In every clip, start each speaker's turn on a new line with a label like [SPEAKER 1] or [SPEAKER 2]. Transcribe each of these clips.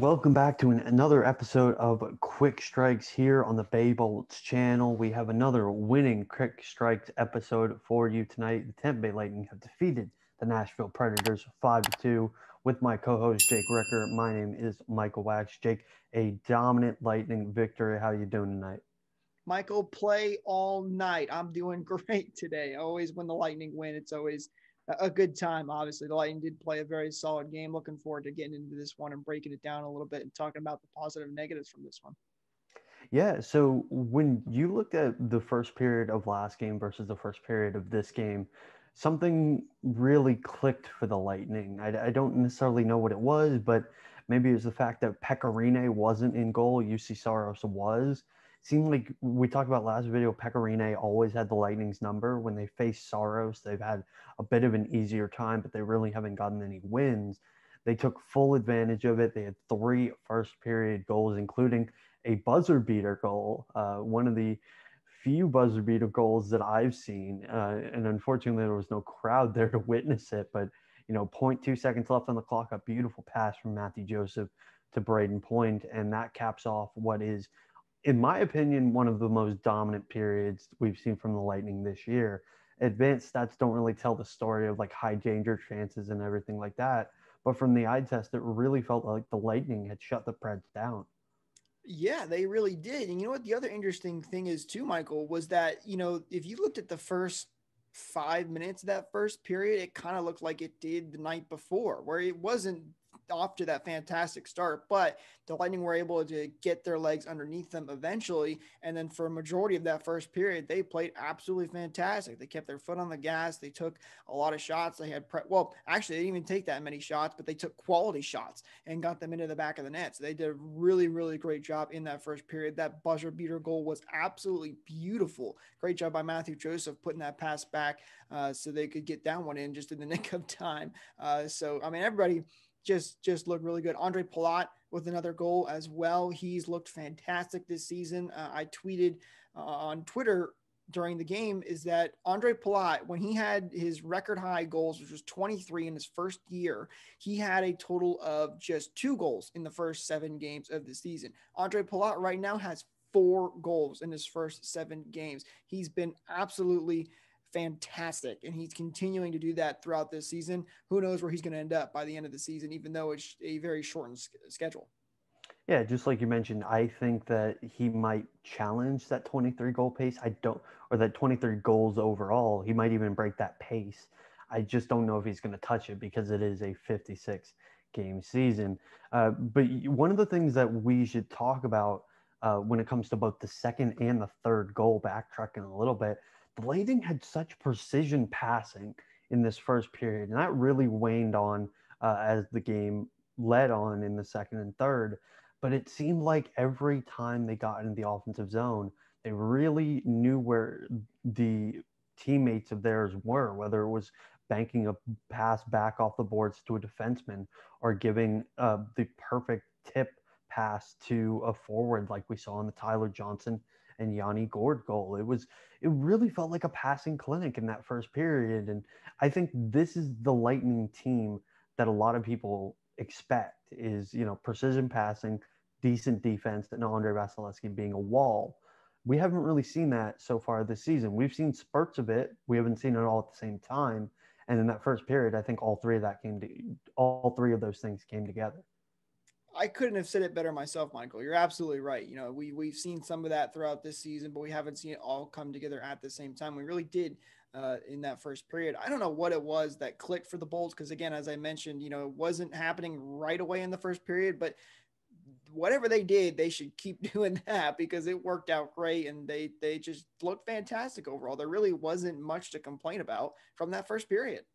[SPEAKER 1] welcome back to another episode of Quick Strikes here on the Bay Bolts channel. We have another winning Quick Strikes episode for you tonight. The Tampa Bay Lightning have defeated the Nashville Predators 5-2 with my co-host Jake Ricker. My name is Michael Wax. Jake, a dominant Lightning victory. How you doing tonight?
[SPEAKER 2] Michael, play all night. I'm doing great today. Always when the Lightning win, it's always a good time. Obviously, the Lightning did play a very solid game. Looking forward to getting into this one and breaking it down a little bit and talking about the positive and negatives from this one.
[SPEAKER 1] Yeah, so when you looked at the first period of last game versus the first period of this game, something really clicked for the Lightning. I don't necessarily know what it was, but maybe it was the fact that Pecorine wasn't in goal. UC Saros was. Seemed like we talked about last video, Pecorine always had the Lightning's number. When they faced Saros, they've had a bit of an easier time, but they really haven't gotten any wins. They took full advantage of it. They had three first period goals, including a buzzer beater goal, one of the few buzzer beater goals that I've seen. And unfortunately, there was no crowd there to witness it. But, you know, 0.2 seconds left on the clock, a beautiful pass from Matthew Joseph to Braden Point. And that caps off what is, in my opinion, one of the most dominant periods we've seen from the Lightning this year. Advanced stats don't really tell the story of like high danger chances and everything like that. But from the eye test, it really felt like the Lightning had shut the Preds down.
[SPEAKER 2] Yeah, they really did. And you know what? The other interesting thing is, too, Michael, was that, if you looked at the first 5 minutes of that first period, it kind of looked like it did the night before, where it wasn't off to that fantastic start, but the Lightning were able to get their legs underneath them eventually. And then for a majority of that first period, they played absolutely fantastic. They kept their foot on the gas. They took a lot of shots. They had, actually, they didn't even take that many shots, but they took quality shots and got them into the back of the net. So they did a really, really great job in that first period. That buzzer beater goal was absolutely beautiful. Great job by Matthew Joseph putting that pass back so they could get that one in just in the nick of time. Everybody just looked really good. Andre Palat with another goal as well. He's looked fantastic this season. I tweeted on Twitter during the game is that Andre Palat, when he had his record high goals, which was 23 in his first year, he had a total of just 2 goals in the first 7 games of the season. Andre Palat right now has 4 goals in his first 7 games. He's been absolutely fantastic, and he's continuing to do that throughout this season. Who knows where he's going to end up by the end of the season, even though it's a very shortened schedule.
[SPEAKER 1] Yeah, just like you mentioned, I think that he might challenge that 23 goal pace. Or that 23 goals overall. He might even break that pace. I just don't know if he's going to touch it because it is a 56 game season. But one of the things that we should talk about when it comes to both the second and the third goal, backtracking a little bit, the Lightning had such precision passing in this first period, and that really waned on as the game led on in the second and third. But it seemed like every time they got in the offensive zone, they really knew where the teammates of theirs were, whether it was banking a pass back off the boards to a defenseman or giving the perfect tip pass to a forward like we saw in the Tyler Johnson and Yanni Gord goal. It really felt like a passing clinic in that first period. And I think this is the Lightning team that a lot of people expect is, precision passing, decent defense, and Andre Vasilevsky being a wall. We haven't really seen that so far this season. We've seen spurts of it. We haven't seen it all at the same time. And in that first period, I think all three of those things came together.
[SPEAKER 2] I couldn't have said it better myself, Michael. You're absolutely right. We've seen some of that throughout this season, but we haven't seen it all come together at the same time. We really did in that first period. I don't know what it was that clicked for the Bolts because, again, as I mentioned, it wasn't happening right away in the first period, but whatever they did, they should keep doing that because it worked out great and they just looked fantastic overall. There really wasn't much to complain about from that first period.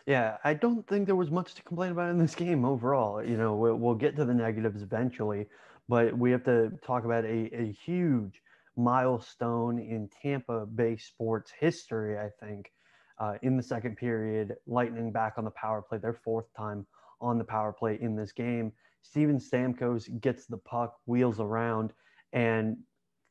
[SPEAKER 1] Yeah, I don't think there was much to complain about in this game overall. We'll get to the negatives eventually, but we have to talk about a huge milestone in Tampa Bay sports history, I think. In the second period, Lightning back on the power play, their 4th time on the power play in this game. Steven Stamkos gets the puck, wheels around, and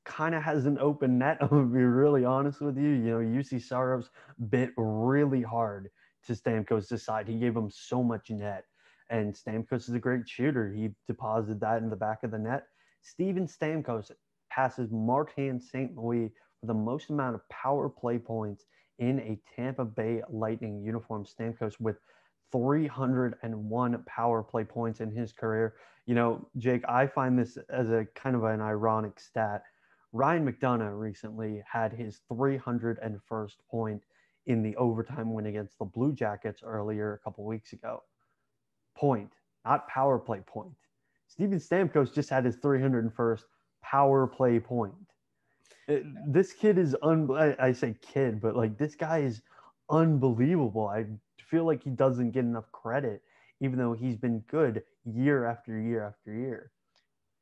[SPEAKER 1] kind of has an open net. I'm going to be really honest with you. UC Saros bit really hard to Stamkos' side. He gave him so much net. And Stamkos is a great shooter. He deposited that in the back of the net. Steven Stamkos passes Martin St. Louis for the most amount of power play points in a Tampa Bay Lightning uniform. Stamkos with 301 power play points in his career. You know, Jake, I find this as a kind of an ironic stat. Ryan McDonough recently had his 301st point in the overtime win against the Blue Jackets earlier a couple weeks ago. Point, not power play point. Steven Stamkos just had his 301st power play point. This kid is I say kid, but like this guy is unbelievable. I feel like he doesn't get enough credit, even though he's been good year after year after year.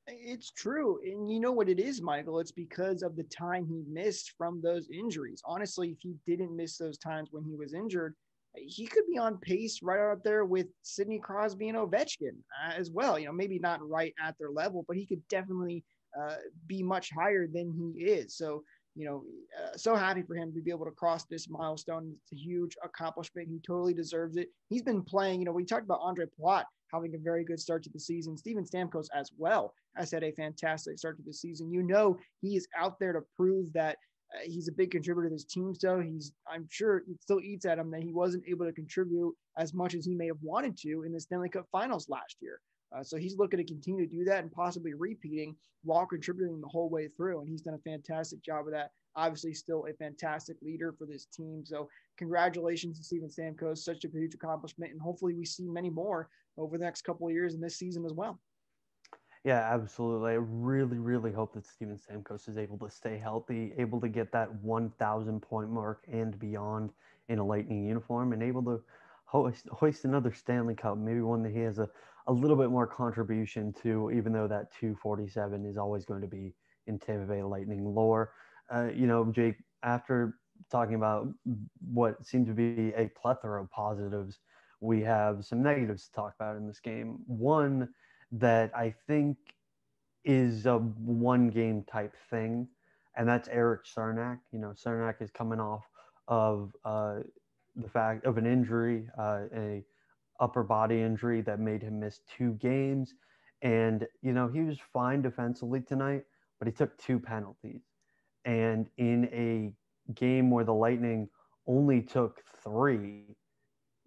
[SPEAKER 2] It's true. And you know what it is, Michael? It's because of the time he missed from those injuries. Honestly, if he didn't miss those times when he was injured, he could be on pace right up there with Sidney Crosby and Ovechkin as well. You know, maybe not right at their level, but he could definitely be much higher than he is. So, you know, so happy for him to be able to cross this milestone. It's a huge accomplishment. He totally deserves it. He's been playing, you know, we talked about Andre Palat having a very good start to the season. Steven Stamkos as well has had a fantastic start to the season. You know, he is out there to prove that he's a big contributor to this team still. I'm sure it still eats at him that he wasn't able to contribute as much as he may have wanted to in the Stanley Cup Finals last year. So he's looking to continue to do that and possibly repeating while contributing the whole way through. And he's done a fantastic job of that. Obviously, still a fantastic leader for this team. So congratulations to Steven Stamkos. Such a huge accomplishment. And hopefully we see many more over the next couple of years in this season as well.
[SPEAKER 1] Yeah, absolutely. I really, really hope that Steven Stamkos is able to stay healthy, able to get that 1,000 point mark and beyond in a Lightning uniform, and able to hoist another Stanley Cup, maybe one that he has a little bit more contribution to, even though that 247 is always going to be in Tampa Bay Lightning lore. You know, Jake, after talking about what seemed to be a plethora of positives, we have some negatives to talk about in this game. One, that I think is a one game type thing, and that's Eric Cernak. You know, Cernak is coming off of the fact of an injury, a upper body injury that made him miss 2 games, and you know he was fine defensively tonight, but he took 2 penalties, and in a game where the Lightning only took 3,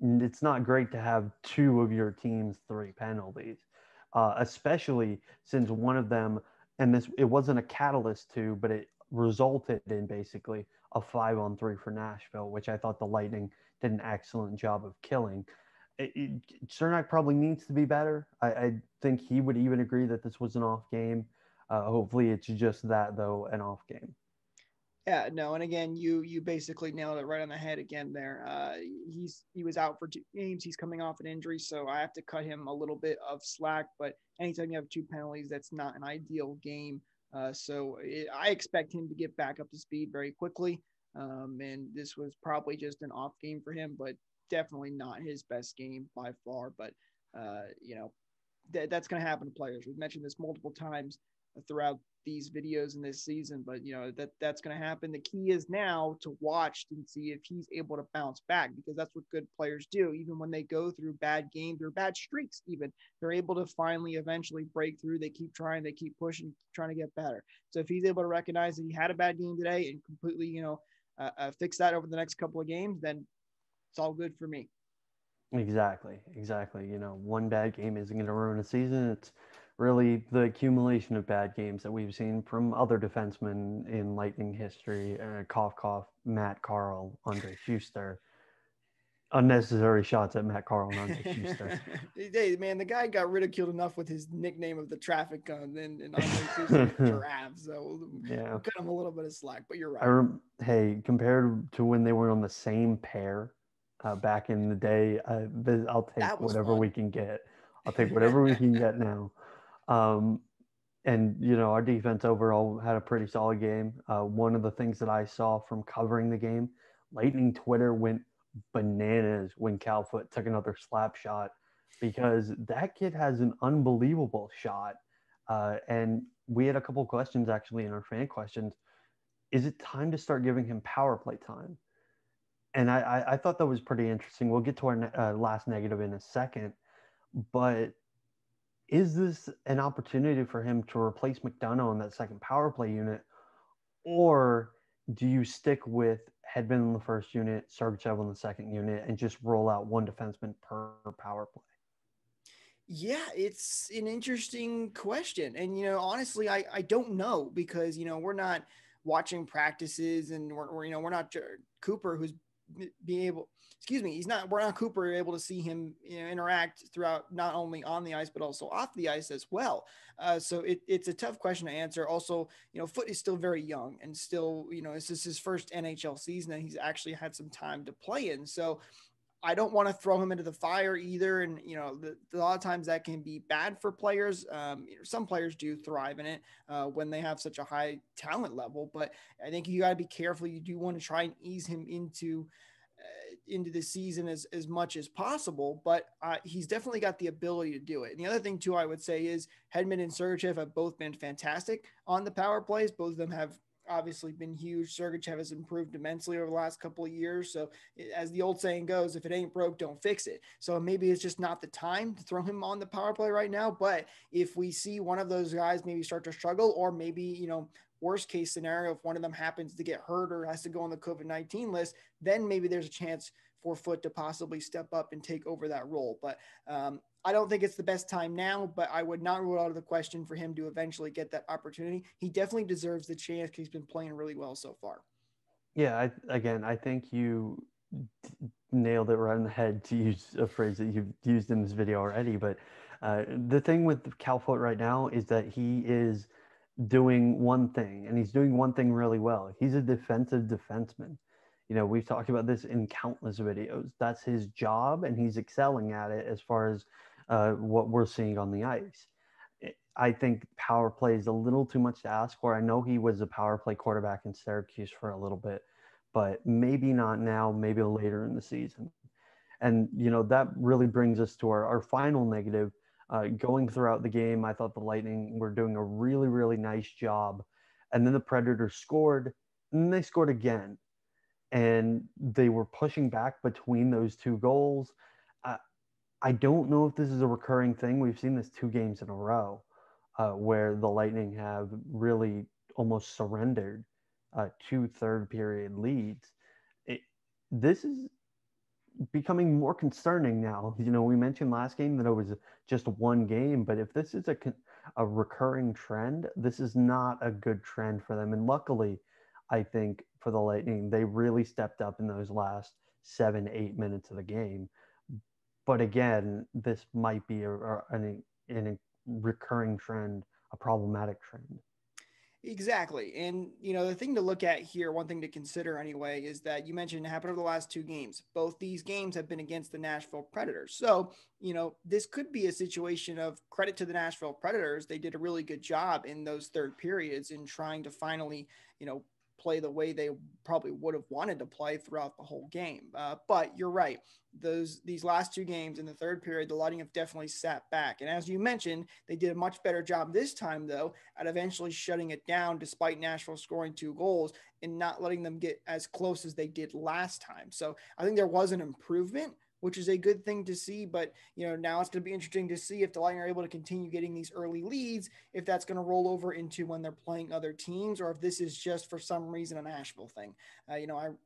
[SPEAKER 1] it's not great to have 2 of your team's 3 penalties, especially since one of them, and this it wasn't a catalyst to, but it resulted in basically a 5-on-3 for Nashville, which I thought the Lightning did an excellent job of killing. Cernak probably needs to be better. I think he would even agree that this was an off game. Hopefully, it's just that though, an off game.
[SPEAKER 2] Yeah, no, and again, you basically nailed it right on the head again there. He was out for 2 games. He's coming off an injury, so I have to cut him a little bit of slack. But anytime you have 2 penalties, that's not an ideal game. I expect him to get back up to speed very quickly. And this was probably just an off game for him, but definitely not his best game by far. But you know, that's going to happen to players. We've mentioned this multiple times throughout these videos in this season, but you know that's going to happen. The key is now to watch and see if he's able to bounce back, because that's what good players do. Even when they go through bad games or bad streaks, even they're able to finally eventually break through. They keep trying, they keep pushing, trying to get better. So if he's able to recognize that he had a bad game today and completely, you know, fix that over the next couple of games, then it's all good for me.
[SPEAKER 1] Exactly, exactly. You know, one bad game isn't going to ruin a season. It's really the accumulation of bad games that we've seen from other defensemen in Lightning history. Cough, cough, Matt Carl, Andre Schuster. Unnecessary shots at Matt Carl and Andre Schuster.
[SPEAKER 2] Hey, man, the guy got ridiculed enough with his nickname of the traffic gun and Andre Schuster giraffe. So
[SPEAKER 1] Yeah,
[SPEAKER 2] we'll cut him a little bit of slack, but you're right.
[SPEAKER 1] hey, compared to when they were on the same pair back in the day, I'll take
[SPEAKER 2] That was
[SPEAKER 1] whatever
[SPEAKER 2] fun.
[SPEAKER 1] we can get. I'll take whatever we can get now. Um, and you know, our defense overall had a pretty solid game. One of the things that I saw from covering the game, Lightning Twitter went bananas when Calfoot took another slap shot, because that kid has an unbelievable shot. And we had a couple questions actually in our fan questions. Is it time to start giving him power play time? And I thought that was pretty interesting. We'll get to our last negative in a second. But is this an opportunity for him to replace McDonough on that second power play unit, or do you stick with Hedman in the first unit, Sergachev on the second unit, and just roll out one defenseman per power play?
[SPEAKER 2] Yeah, it's an interesting question. And, honestly, I don't know because, we're not watching practices and we're not Cooper, who's being able, excuse me, we're not Cooper able to see him, interact throughout not only on the ice, but also off the ice as well. So it's a tough question to answer. Also, Foote is still very young and still, this is his first NHL season and he's actually had some time to play in. So, I don't want to throw him into the fire either. And, a lot of times that can be bad for players. Some players do thrive in it when they have such a high talent level, but I think you got to be careful. You do want to try and ease him into the season as much as possible, but he's definitely got the ability to do it. And the other thing too, I would say is Hedman and Sergachev have both been fantastic on the power plays. Both of them have obviously been huge. Sergachev has improved immensely over the last couple of years. So as the old saying goes, if it ain't broke, don't fix it. So maybe it's just not the time to throw him on the power play right now. But if we see one of those guys maybe start to struggle, or maybe, worst case scenario, if one of them happens to get hurt or has to go on the COVID-19 list, then maybe there's a chance for Foote to possibly step up and take over that role. But I don't think it's the best time now, but I would not rule out of the question for him to eventually get that opportunity. He definitely deserves the chance because he's been playing really well so far.
[SPEAKER 1] Yeah, I think you nailed it right on the head, to use a phrase that you've used in this video already. But the thing with Cal Foote right now is that he is doing one thing, and he's doing one thing really well. He's a defensive defenseman. We've talked about this in countless videos. That's his job, and he's excelling at it as far as what we're seeing on the ice. I think power play is a little too much to ask for. I know he was a power play quarterback in Syracuse for a little bit, but maybe not now, maybe later in the season. And, that really brings us to our final negative. Going throughout the game, I thought the Lightning were doing a really, really nice job. And then the Predators scored, and then they scored again. And they were pushing back between those two goals. Uh, I don't know if this is a recurring thing. We've seen this 2 games in a row where the Lightning have really almost surrendered 2 third-period leads. It, this is becoming more concerning now. We mentioned last game that it was just one game, but if this is a recurring trend, this is not a good trend for them. And luckily, I think for the Lightning, they really stepped up in those last 7-8 minutes of the game. But again, this might be a recurring trend, a problematic trend.
[SPEAKER 2] Exactly. And, the thing to look at here, one thing to consider anyway, is that you mentioned it happened over the last 2 games. Both these games have been against the Nashville Predators. So, this could be a situation of credit to the Nashville Predators. They did a really good job in those third periods in trying to finally, play the way they probably would have wanted to play throughout the whole game. But you're right. These last 2 games in the third period, the Lightning have definitely sat back. And as you mentioned, they did a much better job this time, though, at eventually shutting it down despite Nashville scoring 2 goals and not letting them get as close as they did last time. So I think there was an improvement, which is a good thing to see. But, now it's going to be interesting to see if the Lightning are able to continue getting these early leads, if that's going to roll over into when they're playing other teams, or if this is just for some reason a Nashville thing.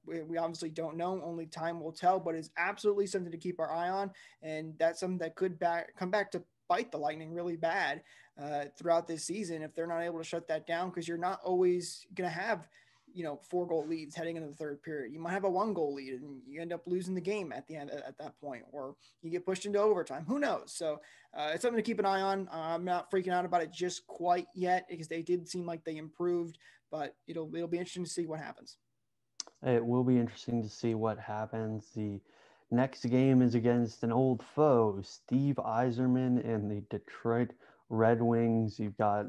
[SPEAKER 2] We obviously don't know. Only time will tell, but it's absolutely something to keep our eye on. And that's something that could come back to bite the Lightning really bad throughout this season if they're not able to shut that down, because you're not always going to have 4-goal leads heading into the third period. You might have a 1-goal lead and you end up losing the game at the end at that point, or you get pushed into overtime. Who knows? So it's something to keep an eye on. I'm not freaking out about it just quite yet because they did seem like they improved, but it'll be interesting to see what happens.
[SPEAKER 1] It will be interesting to see what happens. The next game is against an old foe, Steve Yzerman and the Detroit Red Wings. You've got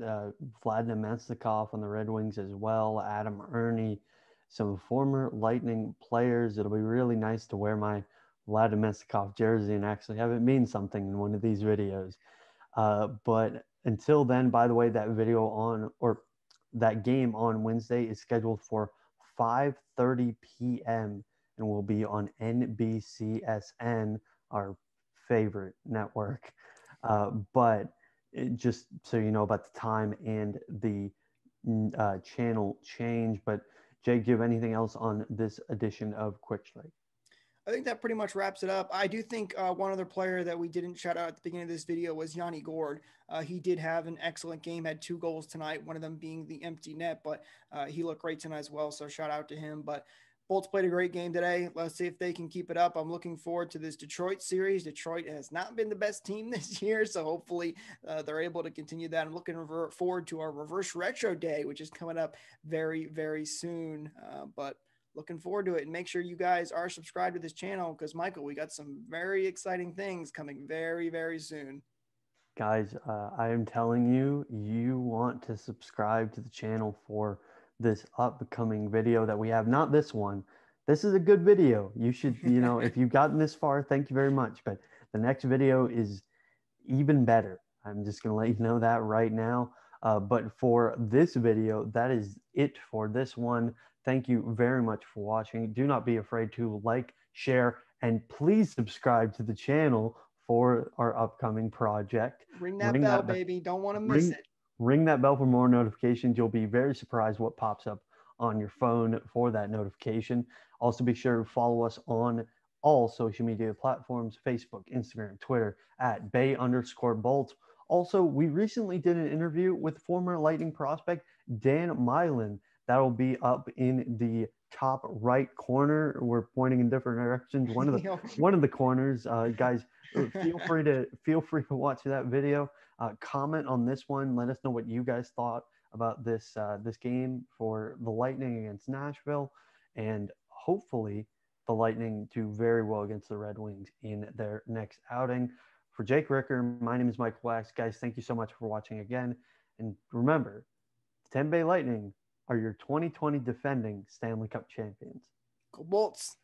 [SPEAKER 1] Vladimir Namestnikov on the Red Wings as well, Adam Ernie, some former Lightning players. It'll be really nice to wear my Vladimir Namestnikov jersey and actually have it mean something in one of these videos. But until then, by the way, that game on Wednesday is scheduled for 5:30 p.m. and will be on NBCSN, our favorite network. But just so you know about the time and the channel change. But Jake, do you have anything else on this edition of Quick Strike?
[SPEAKER 2] I think that pretty much wraps it up. I do think one other player that we didn't shout out at the beginning of this video was Yanni Gord. He did have an excellent game, had 2 goals tonight, one of them being the empty net, but he looked great tonight as well. So shout out to him. But Bolts played a great game today. Let's see if they can keep it up. I'm looking forward to this Detroit series. Detroit has not been the best team this year, so hopefully they're able to continue that. I'm looking forward to our reverse retro day, which is coming up very, very soon. But looking forward to it, and make sure you guys are subscribed to this channel because Michael, we got some very exciting things coming very, very soon.
[SPEAKER 1] Guys, I am telling you, you want to subscribe to the channel for this upcoming video that we have. Not this one. This is a good video. You should, if you've gotten this far, thank you very much. But the next video is even better. I'm just going to let you know that right now. But for this video, that is it for this one. Thank you very much for watching. Do not be afraid to like, share, and please subscribe to the channel for our upcoming project.
[SPEAKER 2] Ring that bell, baby. Don't want to miss it.
[SPEAKER 1] Ring that bell for more notifications. You'll be very surprised what pops up on your phone for that notification. Also, be sure to follow us on all social media platforms: Facebook, Instagram, Twitter at Bay_Bolts. Also, we recently did an interview with former Lightning prospect Dan Mylan. That'll be up in the top right corner. We're pointing in different directions. One of the corners, guys. Feel free to watch that video. Comment on this one. Let us know what you guys thought about this game for the Lightning against Nashville, and hopefully the Lightning do very well against the Red Wings in their next outing. For Jake Ricker, my name is Michael Wax. Guys, thank you so much for watching again. And remember, the Tampa Bay Lightning are your 2020 defending Stanley Cup champions.
[SPEAKER 2] Go Bolts.